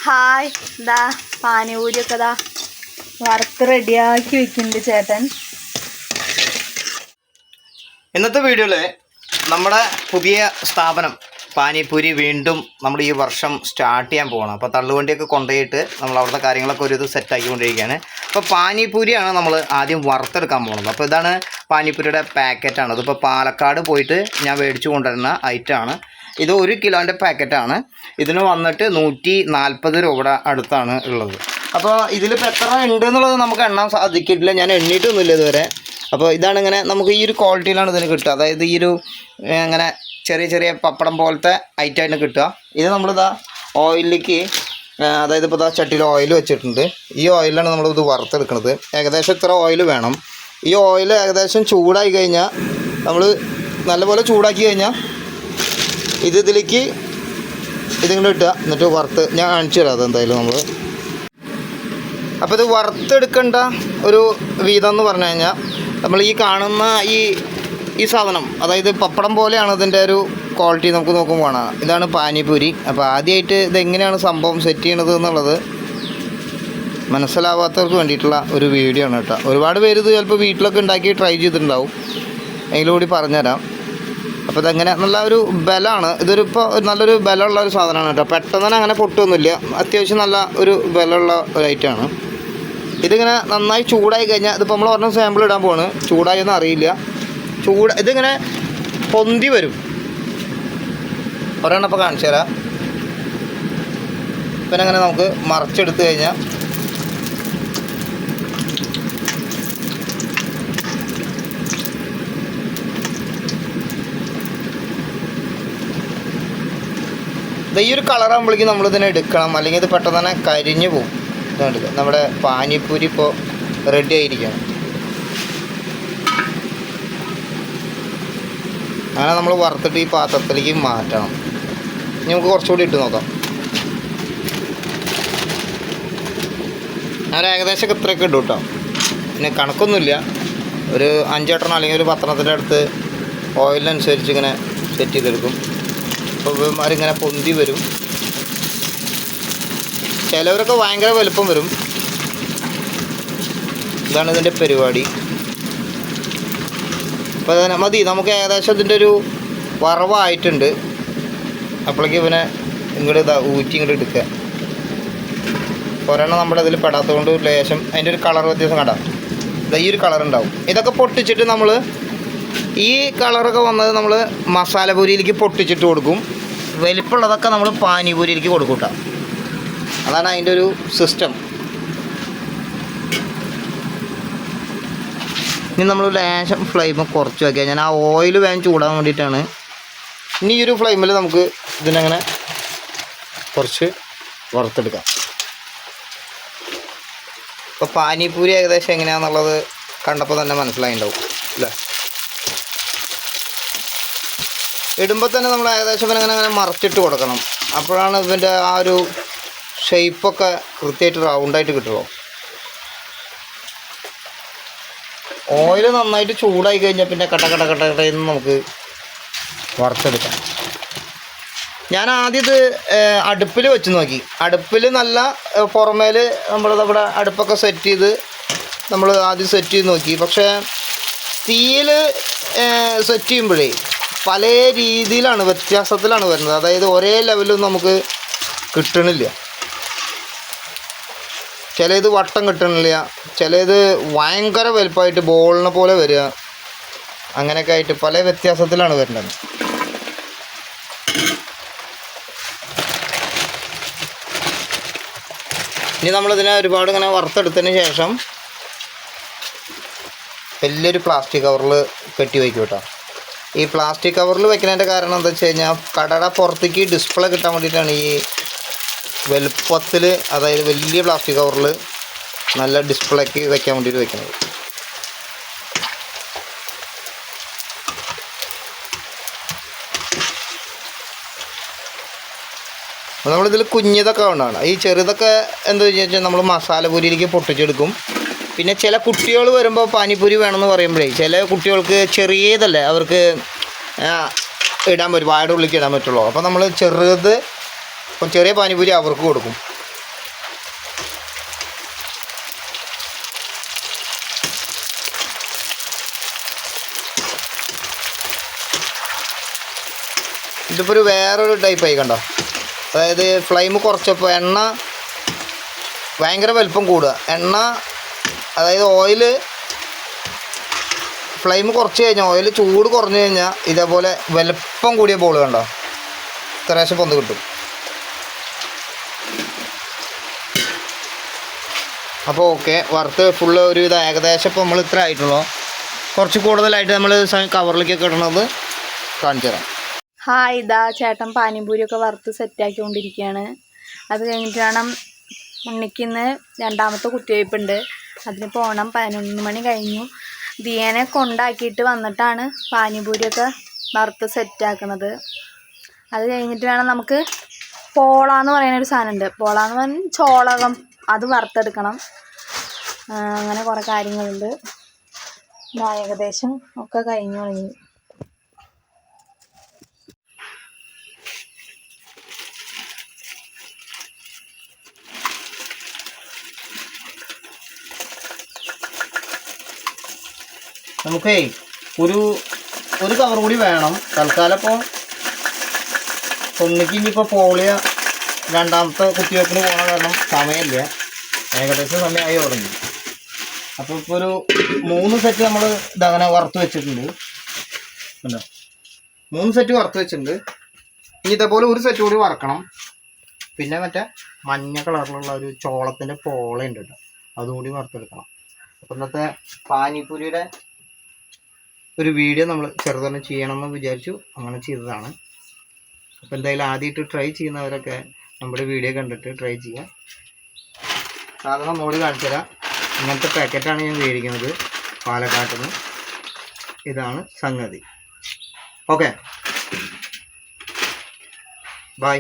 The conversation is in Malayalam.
ഹായ് ഇതാ പാനിപൂരിയൊക്കെ ഇതാ വറുത്ത് റെഡിയാക്കി വെക്കുന്നുണ്ട് ചേട്ടൻ. ഇന്നത്തെ വീഡിയോയിൽ നമ്മുടെ പുതിയ സ്ഥാപനം പാനിപൂരി വീണ്ടും നമ്മൾ ഈ വർഷം സ്റ്റാർട്ട് ചെയ്യാൻ പോകണം. അപ്പോൾ തള്ളുവണ്ടിയൊക്കെ കൊണ്ടുപോയിട്ട് നമ്മൾ അവിടുത്തെ കാര്യങ്ങളൊക്കെ ഒരു ഇത് സെറ്റാക്കിക്കൊണ്ടിരിക്കുകയാണ്. അപ്പോൾ പാനിപൂരിയാണ് നമ്മൾ ആദ്യം വറുത്തെടുക്കാൻ പോകുന്നത്. അപ്പോൾ ഇതാണ് പാനിപൂരിയുടെ പാക്കറ്റാണ്. ഇതിപ്പോൾ പാലക്കാട് പോയിട്ട് ഞാൻ മേടിച്ചു കൊണ്ടുവരുന്ന ഐറ്റമാണ്. ഇത് 1 കിലോൻ്റെ പാക്കറ്റാണ്. ഇതിന് വന്നിട്ട് 140 രൂപയുടെ അടുത്താണ് ഉള്ളത്. അപ്പോൾ ഇതിലിപ്പോൾ എത്ര ഉണ്ട് എന്നുള്ളത് നമുക്ക് എണ്ണാൻ സാധിക്കില്ല, ഞാൻ എണ്ണിയിട്ടൊന്നുമില്ല ഇതുവരെ. അപ്പോൾ ഇതാണ് ഇങ്ങനെ നമുക്ക് ഈ ഒരു ക്വാളിറ്റിയിലാണ് ഇതിന് കിട്ടുക. അതായത് ഈ ഒരു ഇങ്ങനെ ചെറിയ ചെറിയ പപ്പടം പോലത്തെ ഐറ്റമായിട്ട് കിട്ടുക. ഇത് നമ്മളിതാ ഓയിലിലേക്ക്, അതായത് ഇപ്പോൾ ഇതാ ചട്ടിയിൽ ഓയിൽ വെച്ചിട്ടുണ്ട്. ഈ ഓയിലാണ് നമ്മളിത് വറുത്തെടുക്കുന്നത്. ഏകദേശം ഇത്ര ഓയിൽ വേണം. ഈ ഓയിൽ ഏകദേശം ചൂടായി കഴിഞ്ഞാൽ നമ്മൾ നല്ലപോലെ ചൂടാക്കി കഴിഞ്ഞാൽ ഇതിലേക്ക് ഇതിങ്ങനെ ഇട്ടുക, എന്നിട്ട് വറുത്ത് ഞാൻ കാണിച്ചു തരാം അതെന്തായാലും നമ്മൾ. അപ്പോൾ ഇത് വറുത്തെടുക്കേണ്ട ഒരു വീതം എന്ന് പറഞ്ഞു കഴിഞ്ഞാൽ നമ്മൾ ഈ കാണുന്ന ഈ സാധനം, അതായത് പപ്പടം പോലെയാണ് ഇതിൻ്റെ ഒരു ക്വാളിറ്റി. നമുക്ക് നോക്കുമ്പോൾ കാണാം, ഇതാണ് പാനിപൂരി. അപ്പോൾ ആദ്യമായിട്ട് ഇതെങ്ങനെയാണ് സംഭവം സെറ്റ് ചെയ്യണത് എന്നുള്ളത് മനസ്സിലാവാത്തവർക്ക് വേണ്ടിയിട്ടുള്ള ഒരു വീഡിയോ ആണ് കേട്ടോ. ഒരുപാട് പേര് ഇത് ചിലപ്പോൾ വീട്ടിലൊക്കെ ഉണ്ടാക്കി ട്രൈ ചെയ്തിട്ടുണ്ടാവും, എങ്കിലൂടി പറഞ്ഞുതരാം. അപ്പോൾ ഇതെങ്ങനെ നല്ല ഒരു ബലമാണ്, ഇപ്പോൾ നല്ലൊരു ബലമുള്ള ഒരു സാധനമാണ് കേട്ടോ. പെട്ടെന്ന് തന്നെ അങ്ങനെ പൊട്ടൊന്നുമില്ല, അത്യാവശ്യം നല്ല ഒരു ബലമുള്ള ഒരു ഐറ്റമാണ്. ഇതിങ്ങനെ നന്നായി ചൂടായി കഴിഞ്ഞാൽ, ഇതിപ്പോൾ നമ്മൾ ഒരെണ്ണം സാമ്പിൾ ഇടാൻ പോവാണ്, ചൂടായൊന്നും അറിയില്ല. ഇതിങ്ങനെ പൊന്തി വരും. ഒരെണ്ണം ഇപ്പോൾ കാണിച്ചു തരാം. പിന്നെ അങ്ങനെ നമുക്ക് മറിച്ചെടുത്ത് കഴിഞ്ഞാൽ ഈ ഒരു കളറാകുമ്പോഴേക്കും നമ്മളിതിനെ എടുക്കണം, അല്ലെങ്കിൽ ഇത് പെട്ടെന്ന് തന്നെ കരിഞ്ഞു പോകും. ഇതുകൊണ്ടില്ല, നമ്മുടെ പാനിപൂരി ഇപ്പോൾ റെഡി ആയിരിക്കുകയാണ്. അങ്ങനെ നമ്മൾ വറുത്തിട്ട് ഈ പാത്രത്തിലേക്ക് മാറ്റണം. ഇനി നമുക്ക് കുറച്ചുകൂടി ഇട്ട് നോക്കാം. ഞാൻ ഏകദേശമൊക്കെ ഇത്രയൊക്കെ ഇട്ടു കേട്ടോ. പിന്നെ കണക്കൊന്നുമില്ല, ഒരു 5 എണ്ണം അല്ലെങ്കിൽ ഒരു 10 എണ്ണത്തിൻ്റെ അടുത്ത് ഓയിലിനനുസരിച്ച് ഇങ്ങനെ സെറ്റ് ചെയ്തെടുക്കും. അപ്പോൾ ഇവന്മാരിങ്ങനെ പൊന്തി വരും. ചിലവരൊക്കെ ഭയങ്കര വലുപ്പം വരും. ഇതാണ് ഇതിൻ്റെ പരിപാടി. അപ്പോൾ അതിനെ മതി, നമുക്ക് ഏകദേശം ഇതിൻ്റെ ഒരു വറവായിട്ടുണ്ട്. അപ്പോഴേക്കും ഇവനെ ഇങ്ങോട്ട് ഊറ്റി ഇങ്ങോട്ട് എടുക്കുക. ഒരെണ്ണം നമ്മുടെ ഇതിൽ പെടാത്തത് കൊണ്ട് ലേശം അതിൻ്റെ ഒരു കളർ വ്യത്യാസം കണ്ടാൽ ഈ ഒരു കളർ ഉണ്ടാവും. ഇതൊക്കെ പൊട്ടിച്ചിട്ട് നമ്മൾ ഈ കളറൊക്കെ വന്നത് നമ്മൾ മസാലപൂരിയിലേക്ക് പൊട്ടിച്ചിട്ട് കൊടുക്കും. വലിപ്പമുള്ളതൊക്കെ നമ്മൾ പാനിപൂരിയിലേക്ക് കൊടുക്കും കേട്ടോ. അതാണ് അതിൻ്റെ ഒരു സിസ്റ്റം. ഇനി നമ്മൾ ലേശം ഫ്ലെയിം കുറച്ച് വയ്ക്കുക. ഞാൻ ആ ഓയിൽ വേഗം ചൂടാൻ വേണ്ടിയിട്ടാണ്. ഇനി ഈ ഒരു ഫ്ലെയിമിൽ നമുക്ക് ഇതിനങ്ങനെ കുറച്ച് വറുത്തെടുക്കാം. ഇപ്പോൾ പാനിപൂരി ഏകദേശം എങ്ങനെയാണെന്നുള്ളത് കണ്ടപ്പോൾ തന്നെ മനസ്സിലായിട്ടുണ്ടാവും അല്ലേ. ഇടുമ്പോൾ തന്നെ നമ്മൾ ഏകദേശം അങ്ങനെ മറച്ചിട്ട് കൊടുക്കണം. അപ്പോഴാണ് ഇതിൻ്റെ ആ ഒരു ഷേപ്പൊക്കെ കൃത്യമായിട്ട് റൗണ്ടായിട്ട് കിട്ടുള്ളൂ. ഓയിൽ നന്നായിട്ട് ചൂടായി കഴിഞ്ഞാൽ പിന്നെ കട്ടന്ന് നമുക്ക് വറുത്തെടുക്കാം. ഞാൻ ആദ്യം ഇത് അടുപ്പിൽ വെച്ച് നോക്കി. അടുപ്പിൽ നല്ല പുറമേൽ നമ്മളിതവിടെ അടുപ്പൊക്കെ സെറ്റ് ചെയ്ത് നമ്മൾ ആദ്യം സെറ്റ് ചെയ്ത് നോക്കി. പക്ഷേ തീയിൽ സെറ്റ് ചെയ്യുമ്പോഴേ പല രീതിയിലാണ്, വ്യത്യാസത്തിലാണ് വരുന്നത്. അതായത് ഒരേ ലെവലും നമുക്ക് കിട്ടണില്ല. ചിലത് വട്ടം കിട്ടണില്ല, ചിലത് ഭയങ്കര വലുപ്പമായിട്ട് ബോളിനെ പോലെ വരിക. അങ്ങനെയൊക്കെ ആയിട്ട് പല വ്യത്യാസത്തിലാണ് വരുന്നത്. ഇനി നമ്മളിതിനെ ഒരുപാട് ഇങ്ങനെ വറുത്തെടുത്തതിന് ശേഷം വലിയൊരു പ്ലാസ്റ്റിക് കവറിൽ കെട്ടി വയ്ക്കും കേട്ടോ. ഈ പ്ലാസ്റ്റിക് കവറിൽ വെക്കുന്നതിൻ്റെ കാരണം എന്താ വെച്ച് കഴിഞ്ഞാൽ കടയുടെ പുറത്തേക്ക് ഡിസ്പ്ലേ കിട്ടാൻ വേണ്ടിയിട്ടാണ് ഈ വലുപ്പത്തിൽ, അതായത് വലിയ പ്ലാസ്റ്റിക് കവറിൽ നല്ല ഡിസ്പ്ലേക്ക് വെക്കാൻ വേണ്ടിയിട്ട് വെക്കുന്നത്. നമ്മളിതിൽ കുഞ്ഞിതൊക്കെ ഉണ്ടാവണം. ഈ ചെറുതൊക്കെ എന്താ വെച്ചാൽ നമ്മൾ മസാലപൂരിയിലേക്ക് പൊട്ടിച്ചെടുക്കും. പിന്നെ ചില കുട്ടികൾ വരുമ്പോൾ പാനിപൂരി വേണമെന്ന് പറയുമ്പോഴേ ചില കുട്ടികൾക്ക് ചെറിയതല്ലേ അവർക്ക് ഇടാൻ പറ്റും, വായുടെ ഉള്ളിലേക്ക് ഇടാൻ പറ്റുള്ളൂ. അപ്പോൾ നമ്മൾ ചെറിയ പാനിപൂരി അവർക്ക് കൊടുക്കും. ഇതിപ്പോൾ ഒരു വേറൊരു ടൈപ്പായി കണ്ടോ. അതായത് ഫ്ലെയിം കുറച്ചപ്പോൾ എണ്ണ ഭയങ്കര വലിപ്പം കൂടുക. എണ്ണ അതായത് ഓയിൽ ഫ്ലെയിം കുറച്ച് കഴിഞ്ഞാൽ ഓയിൽ ചൂട് കുറഞ്ഞു കഴിഞ്ഞാൽ ഇതേപോലെ വലിപ്പം കൂടിയ ബോൾ കണ്ടോ ഇത്രേശം പൊന്ത് കിട്ടും. അപ്പോൾ ഓക്കെ, വറുത്ത് ഫുള്ള് ഒരു ഇത് ഏകദേശം ഇപ്പോൾ നമ്മൾ ഇത്ര ആയിട്ടുള്ളൂ. കുറച്ച് കൂടുതലായിട്ട് നമ്മൾ കവറിലേക്കൊക്കെ ഇടണത് കാണിച്ചു തരാം. ഹായ്, ഇതാ ചേട്ടൻ പാനിപൂരിയൊക്കെ വറുത്ത് സെറ്റാക്കിക്കൊണ്ടിരിക്കുകയാണ്. അത് കഴിഞ്ഞിട്ട് വേണം ഉണ്ണിക്കിന്ന് രണ്ടാമത്തെ കുത്തിവയ്പ്പുണ്ട്, അതിന് പോകണം. 11 മണി കഴിഞ്ഞു. ദിയനെ കൊണ്ടാക്കിയിട്ട് വന്നിട്ടാണ് പാനിപൂരിയൊക്കെ വറുത്ത് സെറ്റാക്കണത്. അത് കഴിഞ്ഞിട്ട് വേണം നമുക്ക് പോളാന്ന് പറയുന്നൊരു സാധനമുണ്ട്. പോളാന്ന് പറഞ്ഞാൽ ചോളകം, അത് വറുത്തെടുക്കണം. അങ്ങനെ കുറേ കാര്യങ്ങളുണ്ട്. ഏകദേശം ഒക്കെ കഴിഞ്ഞു തുടങ്ങി. നമുക്കേ ഒരു കവർ കൂടി വേണം തൽക്കാലം. ഇപ്പോൾ ഒന്നിക്ക് ഇനിയിപ്പോൾ പോളിയ രണ്ടാമത്തെ കുത്തിവയ്പ്പിന് പോകണ കാരണം സമയമില്ല, ഏകദേശം സമയമായി തുടങ്ങി. അപ്പോൾ ഇപ്പോൾ ഒരു 3 സെറ്റ് നമ്മൾ ഇതങ്ങനെ വറുത്ത് വെച്ചിട്ടുണ്ട്. ഉണ്ടോ, 3 സെറ്റ് വറുത്ത് വെച്ചിട്ടുണ്ട്. ഇനി ഇതേപോലെ ഒരു സെറ്റ് കൂടി വറക്കണം. പിന്നെ മറ്റേ മഞ്ഞ കളറിലുള്ള ഒരു ചോളത്തിൻ്റെ പോളയുണ്ട് കേട്ടോ, അതുകൂടി വറുത്തെടുക്കണം. അപ്പോൾ ഇന്നത്തെ പാനിപൂരിയുടെ ഒരു വീഡിയോ നമ്മൾ ചെറുതൊന്നും ചെയ്യണമെന്ന് വിചാരിച്ചു, അങ്ങനെ ചെയ്തതാണ്. അപ്പോൾ എന്തായാലും ആദ്യമായിട്ട് ട്രൈ ചെയ്യുന്നവരൊക്കെ നമ്മുടെ വീഡിയോ കണ്ടിട്ട് ട്രൈ ചെയ്യാം. സാധനം മോഡ് കാണിച്ചു തരാം. ഇങ്ങനത്തെ പാക്കറ്റാണ് ഞാൻ മേടിക്കുന്നത് പാലക്കാട്ടിൽ നിന്ന്. ഇതാണ് സംഗതി. Okay, by.